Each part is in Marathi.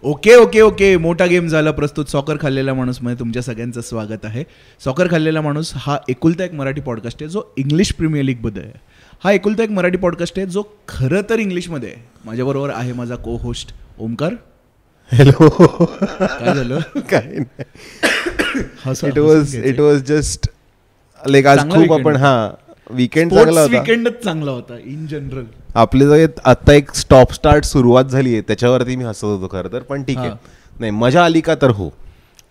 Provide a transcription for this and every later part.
ओके ओके ओके, मोठा गेम झाला प्रस्तुत. सॉकर खाल्लेला माणूस मध्ये तुमच्या सगळ्यांचं स्वागत आहे. सॉकर खाल्लेला माणूस हा एकुलता एक मराठी पॉडकास्ट आहे जो इंग्लिश प्रीमियर लीग बद्दल आहे. हा एकुलता एक मराठी पॉडकास्ट आहे जो खरं तर इंग्लिशमध्ये आहे. माझ्याबरोबर आहे माझा को होस्ट ओमकार. हॅलो. काय झालं? काय नाही, इट वॉज जस्ट लाईक आज खूप आपण वीकेंड चांगला होता. वीकेंडच चांगला होता इन जनरल. आपले जे आता एक स्टॉप स्टार्ट सुरुवात झाली आहे त्याच्यावरती मी हसत होतो खरं तर, पण ठीक आहे. नाही, मजा आली का? तर हो,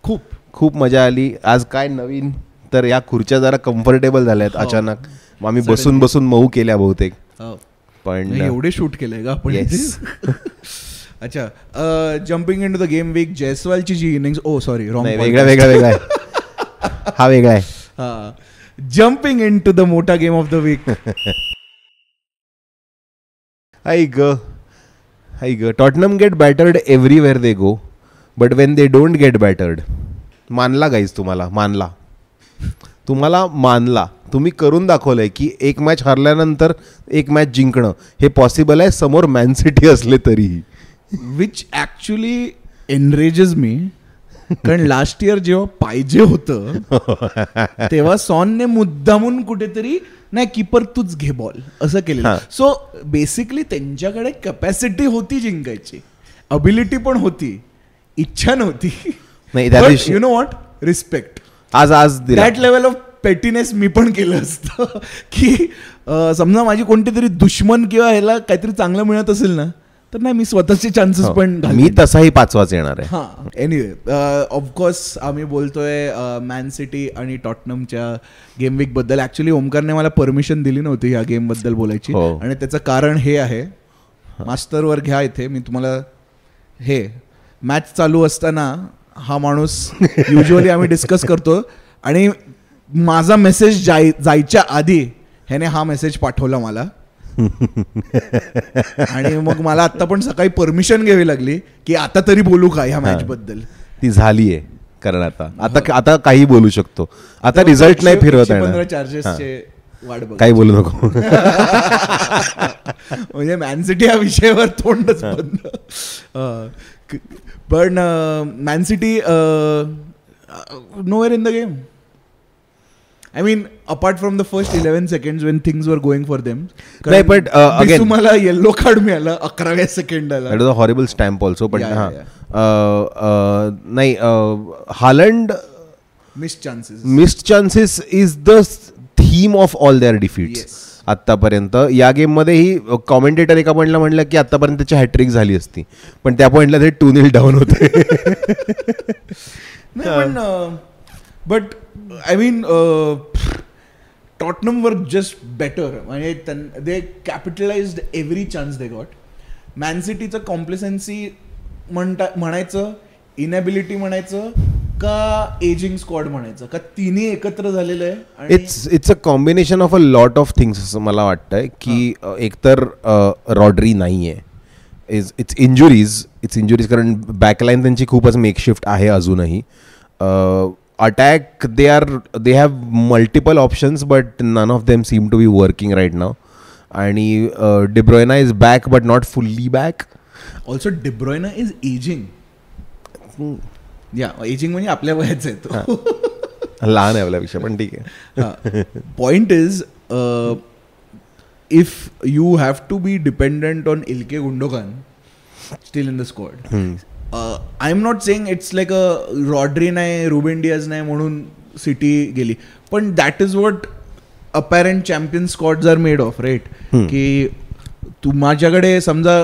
खूप खूप मजा आली. आज काय नवीन तर या खुर्च्या जरा कम्फर्टेबल झाल्या आहेत अचानक. आम्ही बसून बसून मऊ केल्या बहुतेक, पण एवढे शूट केलंय का आपण? अच्छा, jumping in to the game week. जयस्वालची जी इनिंग्स, सॉरी रॉंग, वेगळा आहे हा वेगळा आहे. जम्पिंग इन टू द मोठा गेम ऑफ द वीक. हाय ग, Tottenham get battered everywhere they go, but when they don't get battered. मानला गाईज, तुम्हाला मानला. तुम्ही करून दाखवलंय की एक मॅच हरल्यानंतर एक मॅच जिंकणं हे पॉसिबल आहे, समोर मॅन सिटी असले तरीही. विच ॲक्च्युली एनरेजेस मी, कारण लास्ट इयर जेव्हा पाहिजे होतं तेव्हा सॉनने मुद्दामून कुठेतरी नाही कीपर तूच घे बॉल असं केलेलं. सो बेसिकली त्यांच्याकडे कॅपॅसिटी होती जिंकायची, अबिलिटी पण होती, इच्छा नव्हती. You know what, respect. आज दॅट लेवल ऑफ पेटीनेस मी पण केलं असतं की समजा माझी कोणती तरी दुश्मन किंवा ह्याला काहीतरी चांगलं मिळत असेल ना, तर नाही मी स्वतःचे चान्सेस पण मी तसाही 5वाच येणार आहे. हां, एनिवे, ऑफकोर्स आम्ही बोलतोय मॅन सिटी आणि टॉटनमच्या गेम वीक बद्दल. ऍक्च्युली ओमकारने मला परमिशन दिली नव्हती या गेम बद्दल बोलायची, आणि त्याचं कारण हे आहे. मास्टरवर घ्या इथे, मी तुम्हाला हे मॅच चालू असताना हा माणूस युजली आम्ही डिस्कस करतो, आणि माझा मेसेज जायच्या आधी ह्याने हा मेसेज पाठवला मला. आणि मग मला आता पण सकाळी परमिशन घ्यावी लागली की आता तरी बोलू का ह्या मॅच बद्दल. ती झालीये, कारण आता काही बोलू शकतो. आता रिझल्ट नाही फिरवत आहे, चार्जेसचे वाट बघ, काही बोलू नको. म्हणजे मॅन सिटी या विषयावर तोंडच बंद. पण man city nowhere in the game. I mean, apart from the first 11 seconds when things were going for them. नाही, but again मला येल्लो कार्ड मिळालं 11व्या सेकंडाला. That was a horrible stamp also, but नाही, हालंड missed chances is the theme of all their defeats. आत्तापर्यंत या गेम मध्येही कॉमेंटेटर एका पॉइंटला म्हणलं की आतापर्यंत त्याची हॅट्रिक झाली असती, पण त्या पॉइंटला ते 2-0 डाऊन होते. बट आय मीन टॉटनम वर जस्ट बेटर. म्हणजे they capitalised every chance they got. Man सिटीचं कॉम्प्लेसन्सी म्हणायचं, इनॅबिलिटी म्हणायचं, का एजिंग स्क्वॉड म्हणायचं, का तिन्ही एकत्र झालेलं आहे. It's a combination of a lot of things असं मला वाटतंय. की एकतर रॉड्री नाही आहे, इट्स इंजुरीज, कारण बॅकलाईन त्यांची खूपच मेकशिफ्ट आहे अजूनही. Attack, they have multiple options, but none of them seem to be working right now. And De Bruyne is back, but not fully back. Also, De Bruyne is aging. Yeah, aging म्हणजे आपल्या वयाचं आहे तो. लहान आहे आपल्यापेक्षा, पण ठीक आहे. Point is, if you have to be dependent on Ilkay Gundogan still in the squad. I am not saying it's like a Rodri नाही, रुबेन डियाज नाही म्हणून सिटी गेली, पण that is what apparent champion squads are made of, right. की तू माझ्याकडे समजा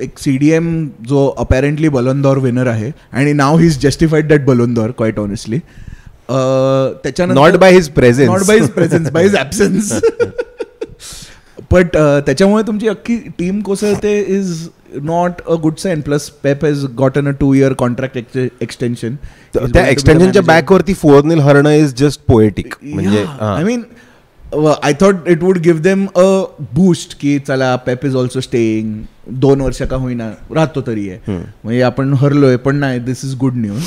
एक CDM जो अपॅरेंटली बलोन d'Or विनर आहे, आणि नाव he is justified that Ballon d'Or quite honestly. त्याच्यानंतर not by his presence, by his absence. But त्याच्यामुळे तुमची अख्खी टीम कोसळते is not a good sign. Plus Pep has gotten a 2-year contract extension. त्या एक्सटेन्शनच्या बॅकवरती 4-0 हरणं इज जस्ट पोएटिक. म्हणजे I mean I thought it would give them a boost की चला पेप इज ऑल्सो स्टेईंग, 2 वर्ष का होईना राहतो तरी आहे, म्हणजे आपण हरलोय पण नाही, दिस इज गुड न्यूज.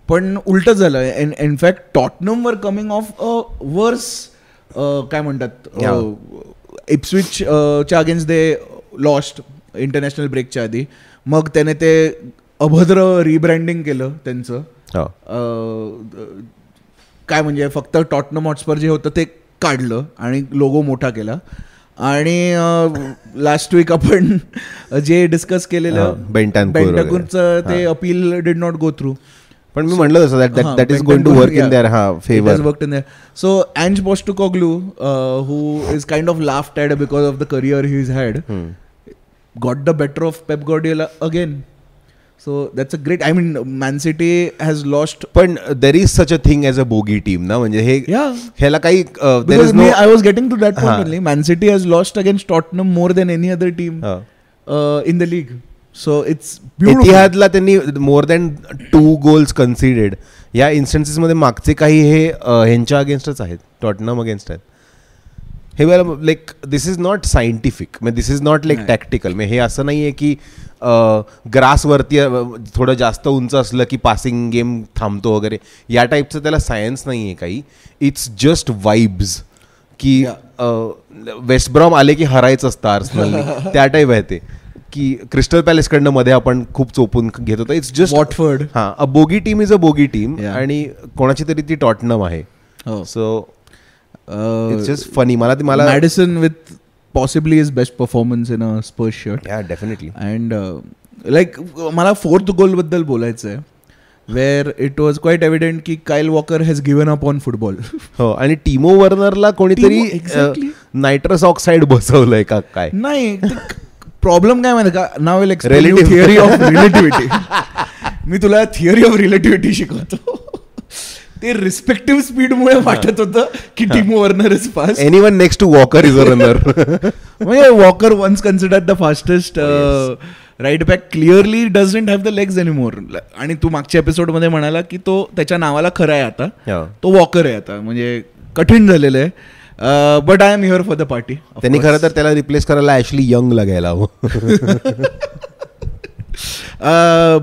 पण उलट झालं. In fact Tottenham were coming of a वर्स काय म्हणतात, इप्सविचच्या अगेन्स्ट दे लॉस्ट इंटरनॅशनल ब्रेकच्या आधी. मग त्याने ते अभद्र रिब्रँडिंग केलं त्यांचं. काय म्हणजे फक्त टॉटनम हॉटस्पर जे होतं ते काढलं आणि लोगो मोठा केला. आणि लास्ट वीक आपण जे डिस्कस केलेलं बेंटाकूरचं ते appeal did not go through. पण मी म्हणलं तसं that is going to work in their favour. Work in their. So Ange Postecoglou, who is kind of laughed at because of the career he's had, got the better of Pep Guardiola again. So that's a great. I mean, Man City has lost. पण there is such a thing as a bogey team ना, म्हणजे हे ह्याला काही I was getting to that point only. Man City has lost against Tottenham more than any other team in the league. So it's beautiful. इतिहादला त्यांनी more than 2 goals conceded. या इन्स्टन्सेस मध्ये मागचे काही हे ह्यांच्या अगेन्स्टच आहेत, टॉटनम अगेन्स्ट आहेत. हे like this is not scientific, म्हणजे दिस इज नॉट लाईक टॅक्टिकल. म्हणजे हे असं नाही आहे की ग्रासवरती थोडं जास्त उंच असलं की पासिंग गेम थांबतो वगैरे, या टाईपचं त्याला सायन्स नाही आहे काही. इट्स जस्ट वाईब्स की वेस्ट ब्रॉम आले की हरायचं असतं आर्सेनलने, त्या टाईप आहे ते. की क्रिस्टल पॅलेसकडनं मध्ये आपण खूप चोपून घेत होतो. It's just Watford. हां, a bogey team is a bogey team, आणि कोणाची तरी ती टॉटनम आहे. So it's just funny. मला Maddison with possibly his best performance in a Spurs shirt. Yeah, definitely. And like मला fourth goal बद्दल बोलायचं आहे, where it was quite evident की Kyle Walker has given up on football. हो, आणि टिमो वर्नरला कोणीतरी नायट्रस ऑक्साईड बसवलंय का काय? नाही, प्रॉब्लेम काय माहिती का? Now will explain you theory of relativity. मी तुला थिअरी ऑफ रिलेटिव्हिटी शिकवतो. ते रिस्पेक्टिव्ह स्पीडमुळे वाटत होतं की Timo Werner is fast. Anyone next to Walker is a runner. म्हणजे Walker once considered the fastest right back clearly doesn't have the legs anymore. आणि तू मागच्या एपिसोडमध्ये म्हणाला की तो त्याच्या नावाला खरा आहे आता, तो वॉकर आहे आता. म्हणजे कठीण झालेलं आहे. But I am here for the party. त्यांनी खरं तर त्याला रिप्लेस करायला ॲशली यंग लागायला हवं.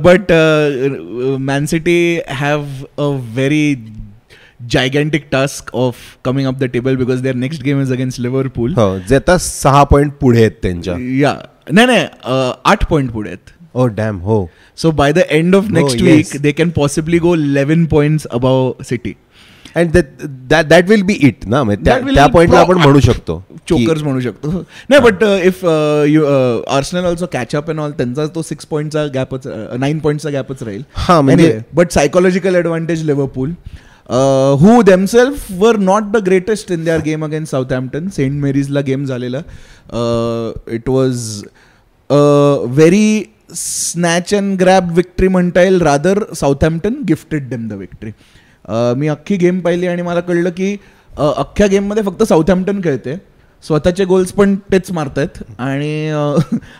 But Man City have a very gigantic task of coming up the table because their next game is against Liverpool. हो, जे आता 6 पॉईंट पुढे आहेत त्यांच्या. नाही 8 पॉईंट पुढे आहेत. Oh damn. हो. So by the end of next week they can possibly go 11 points above City. And that will be it ना, त्या पॉइंटला आपण म्हणू शकतो, चोकर्स म्हणू शकतो. नाही, but if Arsenal also catch up and all, त्यांचा तो 6 पॉईंटचा गॅपच, 9 पॉईंटचा गॅपच राहील. हां, म्हणजे but psychological advantage Liverpool, who themselves were not the greatest in their game against Southampton. Saint मेरीजला गेम झालेला. It was very snatch and grab victory म्हणता येईल. Rather Southampton gifted them the victory. मी अख्खी गेम पाहिली आणि मला कळलं की अख्ख्या गेममध्ये फक्त साऊथहॅम्प्टन खेळते, स्वतःचे गोल्स पण तेच मारतायत, आणि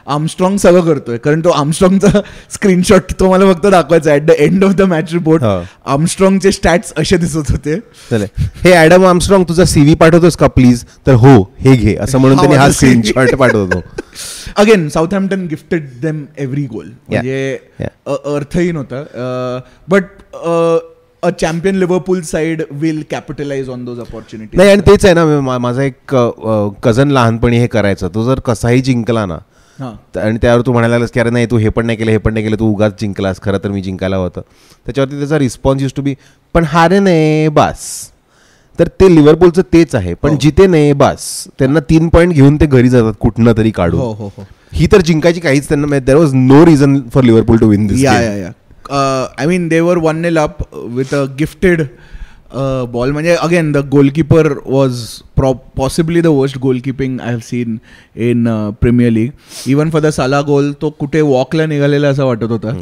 आर्मस्ट्रॉंग सगळं करतोय. कारण तो आर्मस्ट्रॉंगचा स्क्रीनशॉट तो मला फक्त दाखवायचा at the end of the match report. आर्मस्ट्रॉंगचे स्टॅट्स असे दिसत होते. हे ॲडम आर्मस्ट्रॉंग तुझा CV पाठवतोस का प्लीज? तर हो, हे घे असं म्हणून त्यांनी हा स्क्रीनशॉट पाठवतो. अगेन साऊथहॅम्प्टन गिफ्टेड देम एव्हरी गोल. म्हणजे अर्थहीन होता. But a champion Liverpool side will capitalize on those opportunities. नाही, आणि तेच आहे ना, माझा एक कझन लहानपणी हे करायचा. तो जर कसाही जिंकला ना, आणि त्यावर तू म्हणायला लागलास की अरे नाही, तू हे पण नाही केलं, हे पण नाही केलं, तू उगाच जिंकलास, खरं तर मी जिंकायला होतं. त्याच्यावरती त्याचा रिस्पॉन्स यूज टू बी, पण हारे नाही बास. तर ते लिव्हरपूलचं तेच आहे. पण जिथे नाही बास, त्यांना 3 पॉईंट घेऊन ते घरी जातात कुठनं तरी काढून. ही तर जिंकायची काहीच त्यांना, there was no reason for Liverpool to win this game. I mean, they were 1-0 up with a gifted ball. म्हणजे again, the goalkeeper was possibly the worst goalkeeping I have seen in Premier League. Even for the Salah goal, तो कुठे वॉकला निघालेला असं वाटत होता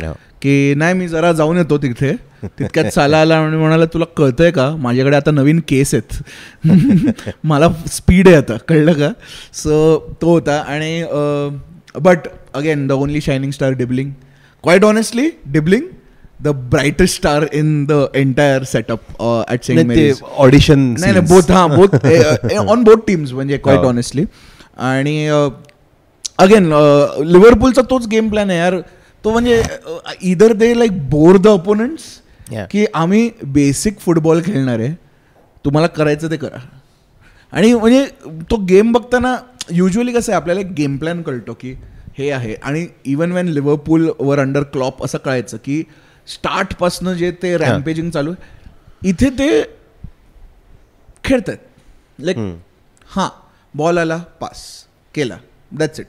की नाही, मी जरा जाऊन येतो तिथे. तितक्यात साला आला आणि म्हणाला, तुला कळतंय का, माझ्याकडे आता नवीन केस आहेत, मला स्पीड आहे आता, कळलं का? सो तो होता. आणि but again the only shining star Dibbling. Quite honestly, Dibbling, the brightest star in the entire setup at St. Mary's. Audition. No, both on both teams. म्हणजे quite honestly. आणि अगेन लिव्हरपूलचा तोच गेम प्लॅन आहे यार. तो म्हणजे इधर दे लाईक बोर द अपोनंट्स, की आम्ही बेसिक फुटबॉल खेळणार आहे, तुम्हाला करायचं ते करा. आणि म्हणजे तो गेम बघताना युजली कसं आहे, आपल्याला एक गेम प्लॅन कळतो की हे आहे. आणि इवन वेन लिव्हरपूल वर अंडर क्लॉप असं कळायचं की स्टार्टपासनं जे ते रॅम्पेजिंग चालू आहे, इथे ते खेळतात लाईक हां बॉल आला पास केला, दॅट्स इट.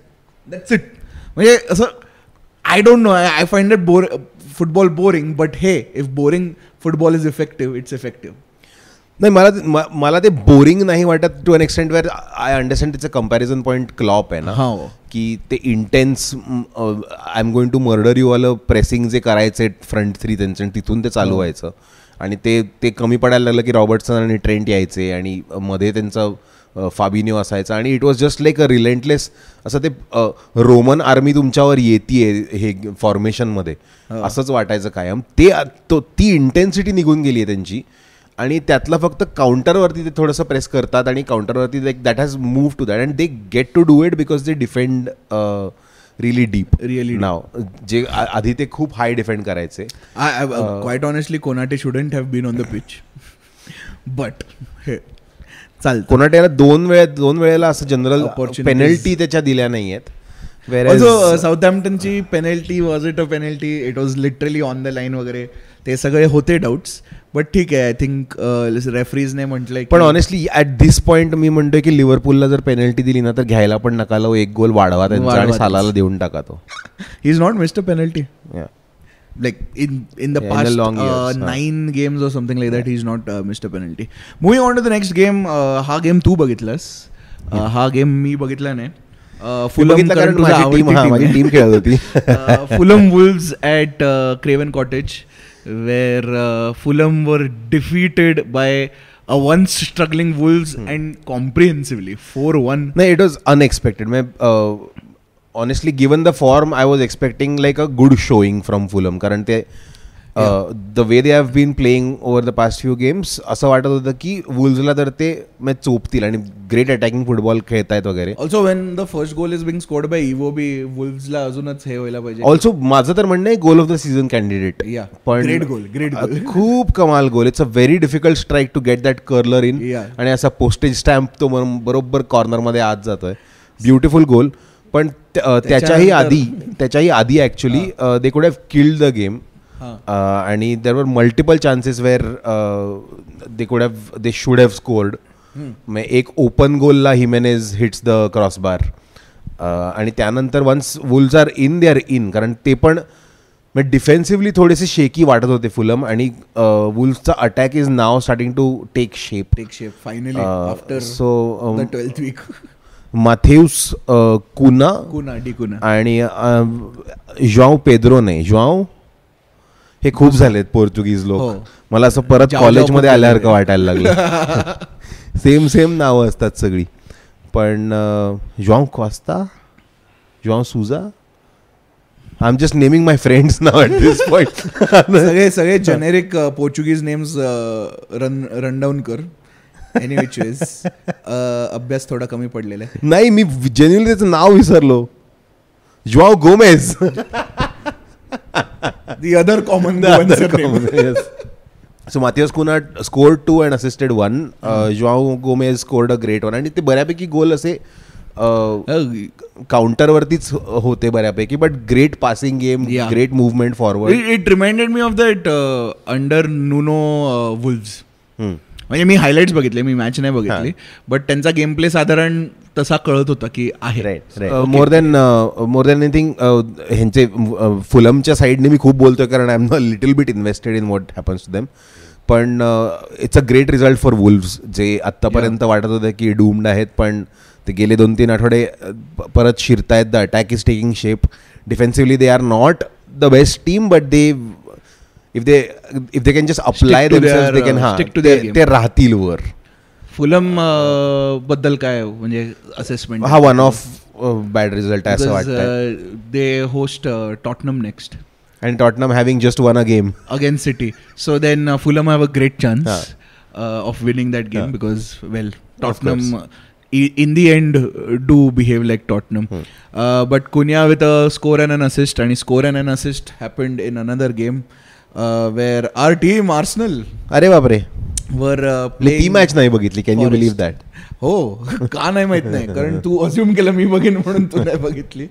म्हणजे असं I don't know, I find it football boring, but हे if boring football is effective, it's effective. नाही, मला ते बोरिंग नाही वाटत to an extent where I understand त्याचं कम्पॅरिझन पॉईंट क्लॉप आहे ना, की ते intense I am going to murder you वालं प्रेसिंग जे करायचे फ्रंट थ्री त्यांचं, तिथून ते चालू व्हायचं. आणि ते कमी पडायला लागलं की रॉबर्टसन आणि ट्रेंट यायचे आणि मध्ये त्यांचा फाबिनिओ असायचा आणि it was just like a relentless असं ते रोमन आर्मी तुमच्यावर येतीये हे फॉर्मेशनमध्ये असंच वाटायचं कायम. ती इंटेन्सिटी निघून गेली आहे त्यांची आणि त्यातलं फक्त काउंटरवरती ते थोडंसं प्रेस करतात आणि काउंटरवरती like that has move to that and they get to do it because they defend really deep now, जे आधी ते खूप हाय डिफेंड करायचे. Quite honestly Konate shouldn't have been on the pitch, but हे चालतं. कोनाटेला दोन वेळेला असं जनरल पेनल्टी त्याच्या दिल्या नाही आहेत. साऊथहॅम्प्टनची penalty, was it a penalty, it was literally on the line वगैरे ते सगळे होते डाऊट्स, बट ठीक आहे. आय थिंक रेफरीजने म्हटलंय. पण ऑनेस्टली ॲट दिस पॉईंट मी म्हणतोय की लिव्हरपूलला जर पेनल्टी दिली ना तर घ्यायला पण नका लो, एक गोल वाढवा त्यांचा आणि सालाला देऊन टाका तो. He is not missed a penalty like in the past 9 games or something like that. He's not missed a penalty. Moving on to the next game, हा गेम तू बघितलास, हा गेम मी बघितला नाही. फुलम माझी टीम खेळत होती. Fulham Wolves at Craven Cottage, where Fulham were defeated by a once struggling Wolves and comprehensively 4-1. No, it was unexpected. Honestly, given the form, I was expecting like a good showing from Fulham. कारण ते the way they have been playing over the past few games, असं वाटत होतं की वुल्व्सला तर ते मॅच चोपतील आणि ग्रेट अटॅकिंग फुटबॉल खेळतायत वगैरे. Also when the first goal is being scored by Iwobi, वुल्व्सला अजूनच हे व्हायला पाहिजे. ऑल्सो माझं तर म्हणणं आहे goal of the season candidate. पण ग्रेट गोल, खूप कमाल goal. It's a very difficult strike to get that curler in आणि असा पोस्टेज स्टॅम्प तो बरोबर कॉर्नरमध्ये आत जातोय. Beautiful goal. पण त्याच्याही आधी actually they could have killed the game आणि there were multiple chances where they should have scored. एक ओपन गोलला हिमेनेज हिट्स द क्रॉसबार आणि त्यानंतर once Wolves are in they are in. कारण ते पण डिफेन्सिव्हली थोडेसे शेकी वाटत होते फुलम आणि वुल्व्सचा attack is now starting to take shape finally after so the 12th week. Matheus Cunha आणि जॉव पेद्रो नाही जॉव हे खूप झालेत पोर्तुगीज लोक. मला असं परत कॉलेजमध्ये आल्यासारखं वाटायला लागलं. सेम नावं असतात सगळी. पण Joao Costa, Joao Souza, I am just naming my friends नाव ॲट दिस पॉइंट. सगळे generic Portuguese names run down कर. एनिवेज अभ्यास थोडा कमी पडलेला आहे. नाही, मी जेन्युअनली त्याचं नाव विसरलो. ज्वाओ Gomez, the other common yes. So Matheus Cunha scored 2 and assisted 1. João Gomez scored a great one. आणि ते बऱ्यापैकी गोल असे काउंटरवरतीच होते बऱ्यापैकी, but great passing game, great movement forward. It reminded me of that under नुनो वुल्व्स. म्हणजे मी हायलाइट्स बघितले, मी मॅच नाही बघितली, बट त्यांचा गेम प्ले साधारण तसा कळत होता की आहे. मोर दॅन एनिथिंग ह्यांचे फुलमच्या साईडने मी खूप बोलतोय कारण I am a little bit invested in what happens to them. पण it's a great result for Wolves, जे आत्तापर्यंत वाटत होतं की डूम्ड आहेत, पण ते गेले 2-3 आठवडे परत शिरतायत. The attack is taking shape. Defensively they are not the best team, but they if they can just apply themselves, they can stick to their game. ते राहतील वर. फुलम बद्दल काय म्हणजे असेसमेंट? हा वन ऑफ बॅड रिझल्ट असं वाटतं. They host Tottenham next and Tottenham having just won a game against City, so then Fulham have a great chance of winning that game because well Tottenham in the end do behave like Tottenham. But Cunha with a score and an assist, and score and an assist happened in another game where our team Arsenal अरे बापरे were ती मॅच नाही बघितली. Can you believe that? हो, का नाही माहित नाही, कारण तू अज्युम केलं मी बघेन म्हणून तू नाही बघितली.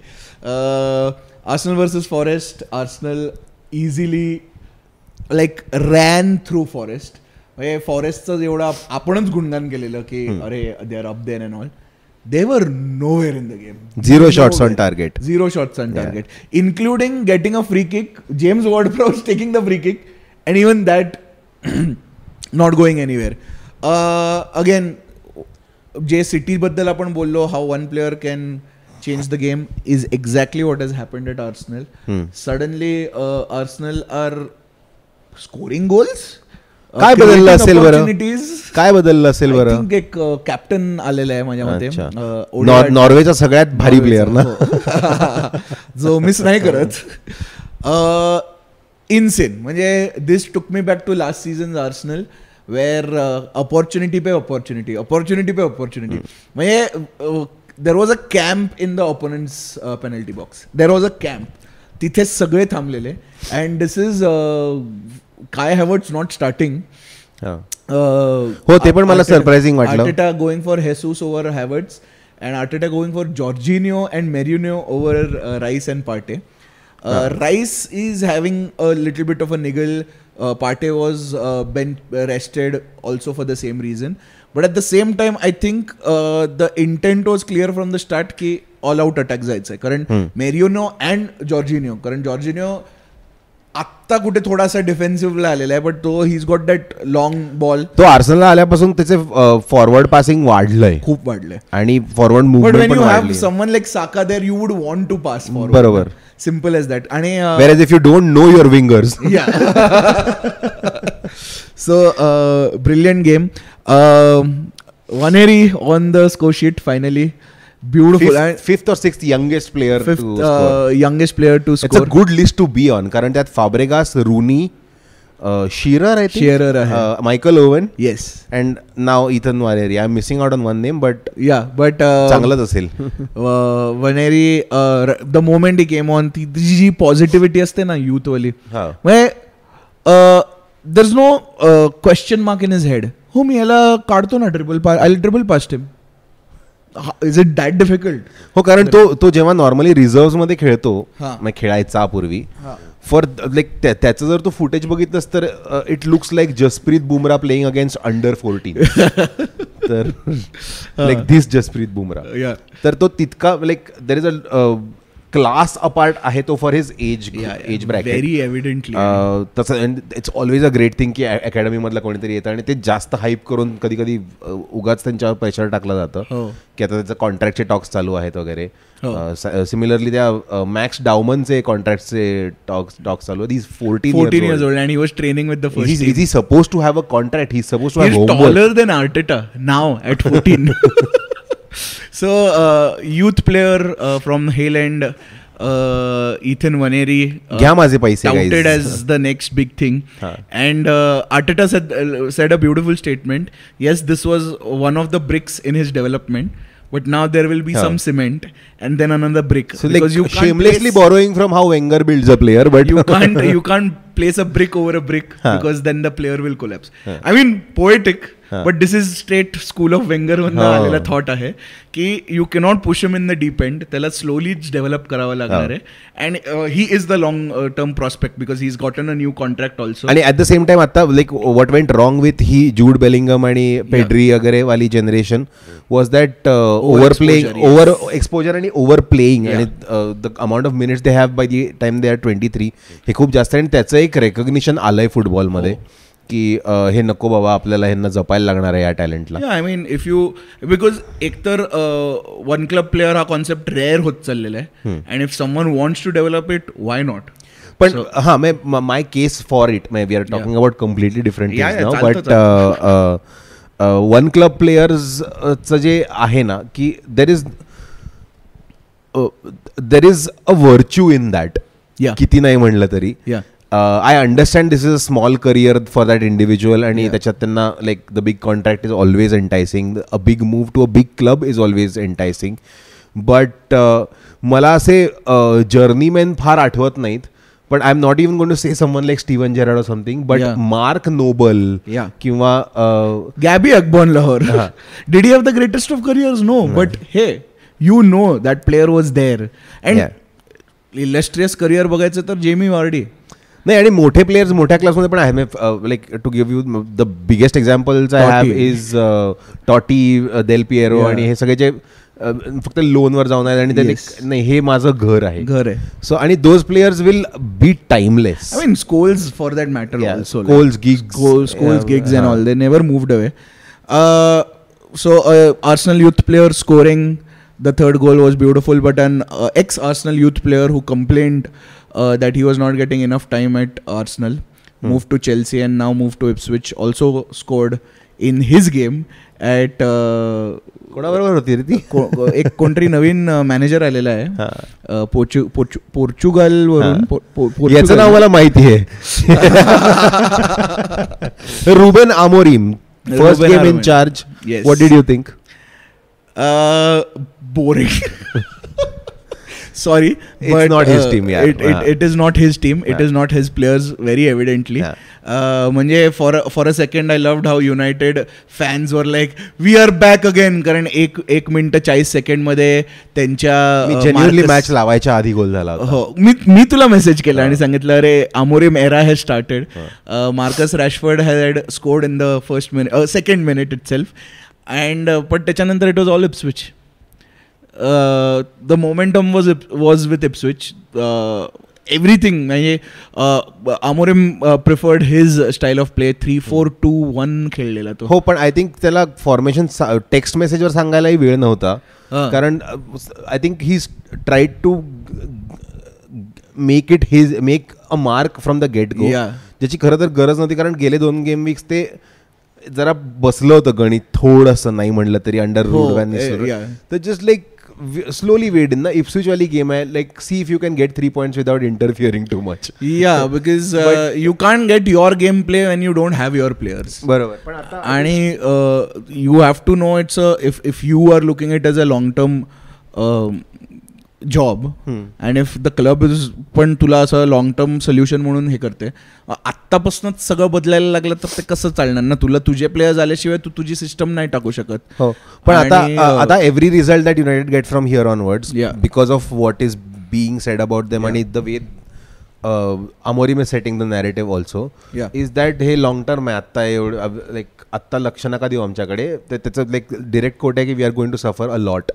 Arsenal versus Forest. Arsenal easily like ran through Forest. म्हणजे फॉरेस्टचं जेवढं आपणच गुणगान केलेलं की अरे they are up there and all, they were nowhere in the game. Zero shots on target. Zero shots on target. Including getting a free kick. James Ward-Prowse taking the free kick. And even that not going anywhere. Again, जे सिटी बद्दल आपण बोललो, how one player can change the game is exactly what has happened at Arsenal. Suddenly Arsenal are scoring goals. काय बदललं असेल बरं? काय बदललं असेल बरं? एक कॅप्टन आलेला आहे माझ्या मते, नॉर्वेचा सगळ्यात भारी प्लेअर ना, जो मिस नाही करत. इनसेन. म्हणजे this took me back to last season Arsenal where opportunity पे अपॉर्च्युनिटी, अपॉर्च्युनिटी पे अपॉर्च्युनिटी. म्हणजे there was a camp in the opponents penalty box. There was a camp. तिथे सगळे थांबलेले. अँड दिस इज काय हॅवर्ट्स नॉट स्टार्टिंग. हो, ते पण मला सरप्राइजिंग वाटलं. Arteta going for Jesus over Havertz and Arteta going for Jorginho and Merino over Rice and Partey. Rice is having a little bit of a niggle. Partey was rested also for the same reason. But at the same time, I think the intent was clear from the start की all out attack जायचं आहे. कारण मेरिनो अँड जॉर्जिनियो, कारण जॉर्जिनियो आत्ता कुठे थोडासा डिफेन्सिव्हला आलेला आहे, बट तो he's got that long ball. तो आर्सेनलला आल्यापासून त्याचे फॉरवर्ड पासिंग वाढलंय, खूप वाढलंय, आणि फॉरवर्ड मुवमेंट पण वाढली. But when you have someone like Saka there, you would want to pass forward. बरोबर. Simple as that. आणि whereas if you don't know your wingers. Yeah. So brilliant game. Waneri on the score sheet finally. Beautiful. Fifth or sixth youngest player to score. Youngest player to score. It's a good list to be on. कारण त्यात Fabregas, Rooney, Shearer, I think. Shearer आहे. Michael Owen. Yes. And now Ethan Waneri. I'm missing out on one name, but yeah, but चांगलंच असेल. Waneri, the moment he came on, ती जी पॉझिटिव्हिटी असते ना youth वाली, म्हणजे there's no question mark in his head. हो, मी याला काढतो ना I'll dribble past him. Is it that difficult? हो, कारण तो जेव्हा नॉर्मली रिझर्व्ह मध्ये खेळतो, खेळायचा पूर्वी, फॉर लाईक त्याचं जर तू फुटेज बघितलंस तर it looks like Jasprit Bumrah playing against under 14. तर लाईक दिस जसप्रीत बुमरा. तर तो तितका like there is a class apart आहे तो for his age bracket. Very evidently. तसं it's always a great thing की अकॅडमी मधला कोणीतरी येतं आणि ते जास्त हाईप करून कधी कधी उगाच त्यांच्यावर प्रेशर टाकलं जातं की आता त्याचं कॉन्ट्रॅक्टचे टॉक्स चालू आहेत वगैरे. सिमिलरली त्या मॅक्स डाउमनचे कॉन्ट्रॅक्टचे टॉक्स चालू आहेत. He's 14 years old and he was training with the first team. Is he supposed to have a contract? He's supposed to have homework. He's taller than Arteta now at 14. So youth player from Hale End, Ethan Waneri, घ्या माझे पैसे, touted as the next big thing. And Arteta said a beautiful statement. Yes, this was one of the bricks in his development, but now there will be some cement and then another brick. So because you shamelessly borrowing from how Wenger builds a player, but you can't place a brick over a brick because then the player will collapse. I mean, poetic. But this is straight school of Wenger मधनं आलेला थॉट आहे की you cannot push him in the deep end. त्याला स्लोलीच डेव्हलप करावं लागणार आहे. And he is the long term prospect because he is gotten a new contract also. आणि ॲट द सेम टाइम आता like what went wrong with he Jude Bellingham आणि पेड्री वगैरे वाली generation was that over playing, over exposure आणि ओव्हर प्लेइंग. आणि the amount of minutes they have by the time they are 23 हे खूप जास्त आहे. आणि त्याचं एक रेकग्निशन आलंय फुटबॉलमध्ये की हे नको बाबा, आपल्याला ह्यांना जपायला लागणार आहे या टॅलेंटला. I mean if you, because एकतर वन क्लब प्लेअर हा कॉन्सेप्ट रेअर होत चाललेला आहे. And if someone wants to develop it, why not. पण हां, my case for it, we are talking about completely different things now, but one club प्लेयर्सचं जे आहे ना की there is a virtue in that. किती नाही म्हणलं तरी I understand this is a small career for that individual आणि त्याच्यात त्यांना like the big contract is always enticing, a big move to a big club is always enticing, but मला असे जर्नीमॅन फार आठवत नाहीत. But I'm not even going to say someone like Steven Gerrard or something, but Yeah. Mark Noble किंवा Gabby Agbonlahor. Did he have the greatest of careers? No. But hey, you know that player was there. And illustrious career बघायचं तर जेमी वार्डी. नाही आणि मोठे प्लेयर्स मोठ्या क्लासमध्ये पण आहे. Like to give you the biggest examples I have is Totti, Del Piero आणि हे सगळे जे फक्त लोनवर जाऊन आहेत आणि त्यांनी नाही हे माझं घर आहे. सो आणि those players will be timeless. I mean, Scholes for that matter also. Scholes, Giggs. Scholes, Giggs and all. They never moved away. So Arsenal youth player scoring the third goal was beautiful, but an ex-Arsenal youth player who complained that he was not getting enough time at Arsenal, moved to Chelsea and now moved to Ipswich, also scored in his game at कोणाबरोबर होती रे ती? एक कोणतरी नवीन मॅनेजर आलेला आहे पोर्चुगल वरून. याचं नाव मला माहिती आहे. Ruben Amorim, first game in charge. What did you think? Boring. Sorry, it's but not his team. It is not his team. It is not his players. Very evidently. म्हणजे for a second I loved how United fans were like, we are back again. कारण एक मिनिट 40 सेकंड मध्ये त्यांच्या जेन्युइनली मॅच लावायच्या आधी गोल झाला. हो, मी तुला मेसेज केला आणि सांगितलं अरे Amorim era has started. Marcus Rashford had scored in the second minute itself. And पण त्याच्यानंतर it was all Ipswich. The momentum was with Ipswich. Everything. Amorim preferred his style of play. 3-4-2-1 खेळलेला तो. हो, पण आय थिंक त्याला फॉर्मेशन टेक्स्ट मेसेजवर सांगायलाही वेळ नव्हता. कारण I think he tried to make a mark from the get go, ज्याची खरं तर गरज नव्हती. कारण गेले 2 गेम वीक्स ते जरा बसलं होतं गणित थोडंसं, नाही म्हणलं तरी अंडर रूड. तर just like slowly wade in. The Ipswich wali game hai, like see if you can get 3 points without interfering too much. Yeah, because you can't get your gameplay when you don't have your players. Barabar. And you have to know it's if you are looking at it as a long term job and if the club is पण तुला असं लॉंग टर्म सोल्युशन म्हणून हे करते, आत्तापासूनच सगळं बदलायला लागलं तर ते कसं चालणार ना. तुला तुझे प्लेयर्स आल्याशिवाय तू तुझी सिस्टम नाही टाकू शकत. हो, पण आता every result that United get from here onwards because of what is being said about them and the way Amorim is setting the narrative also is that हे लॉंग टर्म आहे. आत्ता एवढं लाईक आत्ता लक्ष नका देऊ आमच्याकडे. त्याचं लाईक डिरेक्ट कोट आहे की we R going to suffer a lot.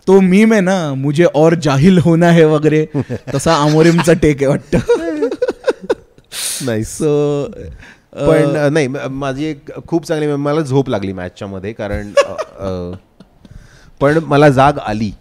तो मीम आहे ना, मुझे और जाहिल होना है वगैरे, तसा आमोरिमचा टेक आहे वाटतं. नाही सो पण नाही, माझी एक खूप चांगली, मला झोप लागली मॅचच्या मध्ये कारण पण मला जाग आली.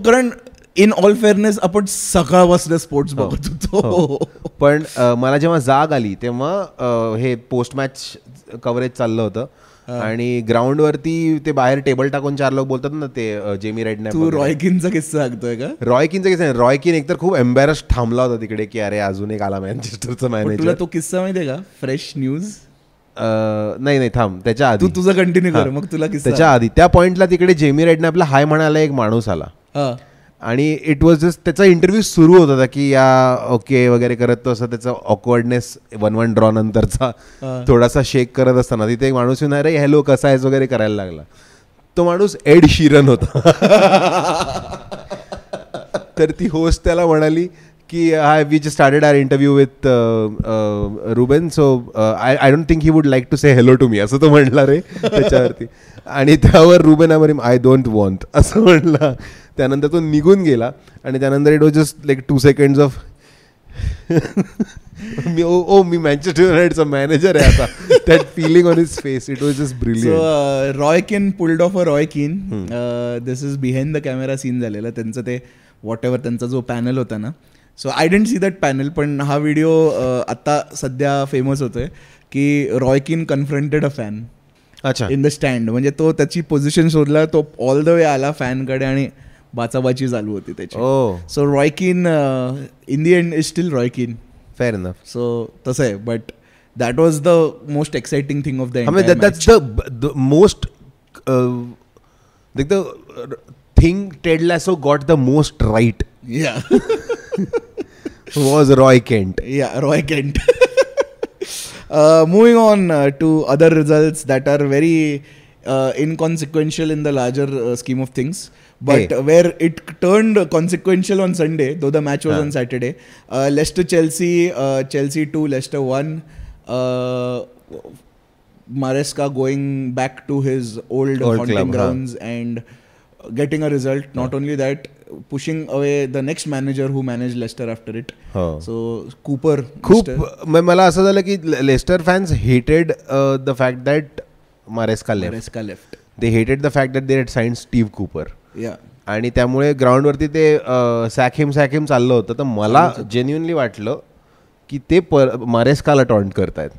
कारण इन ऑल फेअरनेस आपण सकाळपासून स्पोर्ट्स बघत होतो. पण मला जेव्हा जाग आली तेव्हा हे पोस्ट मॅच कव्हरेज चाललं होतं आणि ग्राउंड वरती ते बाहेर टेबल टाकून 4 लोक बोलतात ना, ते जेमी रेडनॅप. तू रॉय किनचा किस्सा सांगतोय का? रॉय किनचा किस्सा नाही. रॉय किन एकतर खूप एम्बॅरस थांबला होता तिकडे की अरे अजून एक आला मॅनचेस्टरचा मॅनेजर. तुला तो किस्सा माहितीये का? फ्रेश न्यूज नाही थांब, त्याच्या आधी तुझं कंटिन्यू कर, मग तुला किस्सा. त्याच्या आधी त्या पॉइंटला तिकडे जेमी रेडनॅपला हाय म्हणायला एक माणूस आला आणि इट वॉज जस्ट त्याचा इंटरव्ह्यू सुरू होत होता की या ओके वगैरे करत, तो असं त्याचा ऑकवर्डनेस 1-1 ड्रॉ नंतरचा थोडासा शेक करत असताना तिथे एक माणूस येऊन अरे हॅलो कसा आहेस वगैरे करायला लागला. तो माणूस एड शीरन होता. तर ती होस्ट त्याला म्हणाली की hi, we just started our interview with Ruben, so I don't think he would like to say hello to me, असं तो म्हणला रे त्याच्यावरती. आणि त्यावर Ruben Amorim I don't want असं म्हणला. त्यानंतर तो निघून गेला आणि त्यानंतर it was just like 2 seconds of मी मॅनचेस्टर युनायटेडचा मॅनेजर आहे आता. That feeling on his face, it was just brilliant. Roy Keane pulled of a Roy Keane. This is behind the camera scene झालेला त्यांचं. ते वॉट एव्हर त्यांचा जो पॅनल होता ना, so I dent see that panel. पण हा व्हिडिओ आता सध्या फेमस होतोय की रॉय किन confronted a fan in the stand. म्हणजे तो त्याची पोझिशन शोधला, तो ऑल द वे आला फॅनकडे आणि बाचाबाची चालू होती त्याची. So Roy Keane in the end is still Roy Keane. Fair enough. So तसं आहे, but that was the most exciting thing of the entire match. That's the most the thing Ted Lasso got the most right. Yeah. was Roy Kent. Yeah, Roy Kent. Moving on to other results that are very inconsequential in the larger scheme of things, but where it turned consequential on Sunday, though the match was on Saturday. Leicester Chelsea, Chelsea 2, Leicester 1. Maresca going back to his old haunting club, grounds and getting a result. Not only that, pushing away the next manager who managed Leicester after it. So Cooper. खूप मला असं झालं की लेस्टर फॅन्स हेटेड the fact that Maresca left. They hated the fact that they had signed Steve Cooper. आणि त्यामुळे ग्राउंडवरती ते सॅकहिम चाललं होतं. तर मला जेन्युअनली वाटलं की ते मारेस्काला टॉन्ट करतायत.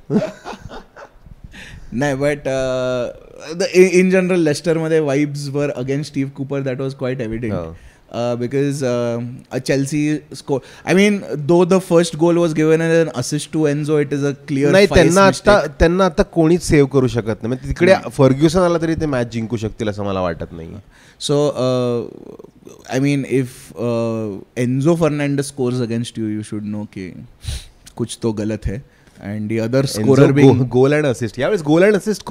नाही, बट इन जनरल लेस्टरमध्ये vibes were against Steve Cooper. That was quite evident because Chelsea score. I mean, though the first goal was given as an assist to Enzo, it is a clear. नाही, त्यांना आता कोणीच सेव्ह करू शकत नाही. तिकडे फर्ग्युसन आला तरी ते मॅच जिंकू शकतील असं मला वाटत नाही. So I mean, if Enzo Fernandez scores against you, you should know कि कुछ तो गलत है. And the other scorer being goal and assist. यावेळेस गोल अँड असिस्ट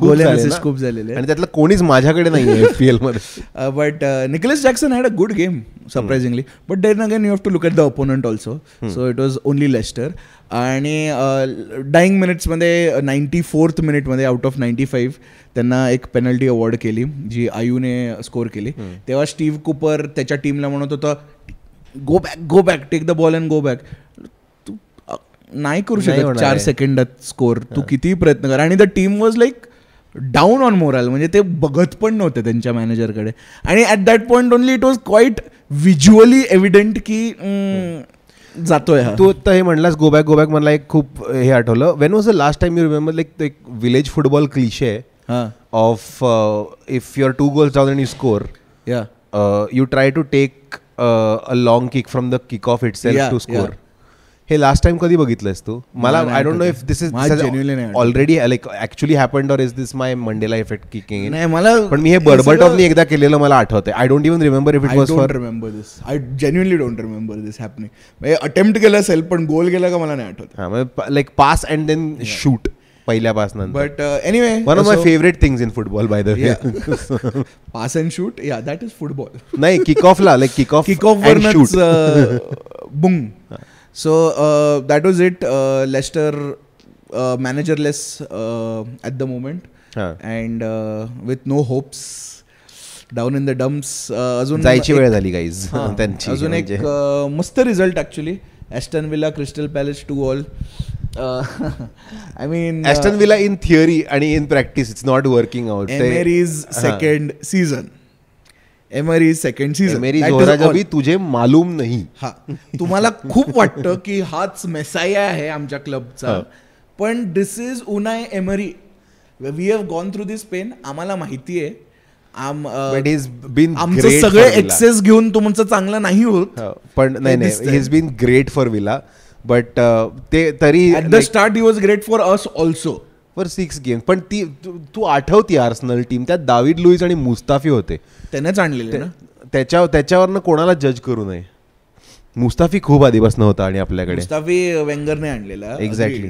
खूप झालेले आणि त्यातलं कोणीच माझ्याकडे नाही आहे FPL मध्ये. But Nicholas Jackson had a good game surprisingly. But then again you have to look at the opponent also. So it was only Leicester. आणि डाईंग मिनिट्समध्ये 94th मिनिटमध्ये आउट ऑफ 95 त्यांना एक पेनल्टी अवॉर्ड केली जी आयूने स्कोर केली. तेव्हा स्टीव्ह कूपर त्याच्या टीमला म्हणत होता go back take the ball and go back. नाही करू शकत 4 सेकंदात स्कोर. तू कितीही प्रयत्न कर. आणि the team was like down on moral. म्हणजे ते बघत पण नव्हते त्यांच्या मॅनेजरकडे. आणि at that point only it was quite visually evident की जातोय हा. तू तर हे म्हणलास गो बॅक मला एक खूप हे आठवलं. When was the last time you remember like एक village football cliche of if your 2 goals down and you score you try to take a long kick from the kick off itself to score. हे लास्ट टाइम कधी बघितलंस तू? मला I don't know if this is already like actually happened or is this my Mandela effect kicking in. पण मी हे बर्बर्टॉफनी एकदा केलेलं मला आठवतंय. I don't even remember if it was for. Remember this. I genuinely don't remember this happening. म्हणजे अटेम्प्ट केलं असेल पण गोल गेला का मला नाही आठवत. Like pass and then shoot पहिल्या पास नंतर. But anyway one of my favourite things in football by the way. Pass and shoot. Yeah that is football. नाही, किक ऑफला like kick off and shoot बुंग. So that was it. Leicester managerless at the moment, and with no hopes, down in the dumps. अजून जायची वेळ झाली गाईज त्यांची. अजून एक मस्त result actually. Aston Villa Crystal Palace 2-2. I mean, Aston Villa in theory आणि in practice it's not working out. Emery's second season. एमेरी जोराजबी तुझे मालूम नाही. हा, तुम्हाला खूप वाटतं की हाच मेसाया आहे आमच्या क्लबचा, पण this is Unai Emery. We have gone through this pain. आम्हाला माहिती आहे आमचं सगळे एक्सेस घेऊन तुमचं चांगलं नाही होत. पण नाही, he has been great for Villa. But ते तरी at the start he was great for us also for 6 games. पण ती तू आठवती आर्सेनल टीम, त्यात दाविड लुईस आणि मुस्ताफी होते. त्यानेच आणलेले ना. त्याच्यावरनं कोणाला जज करू नये. मुस्ताफी खूप आधीपासून होता आणि आपल्याकडे मुस्ताफी वेंगरने आणलेला. Exactly,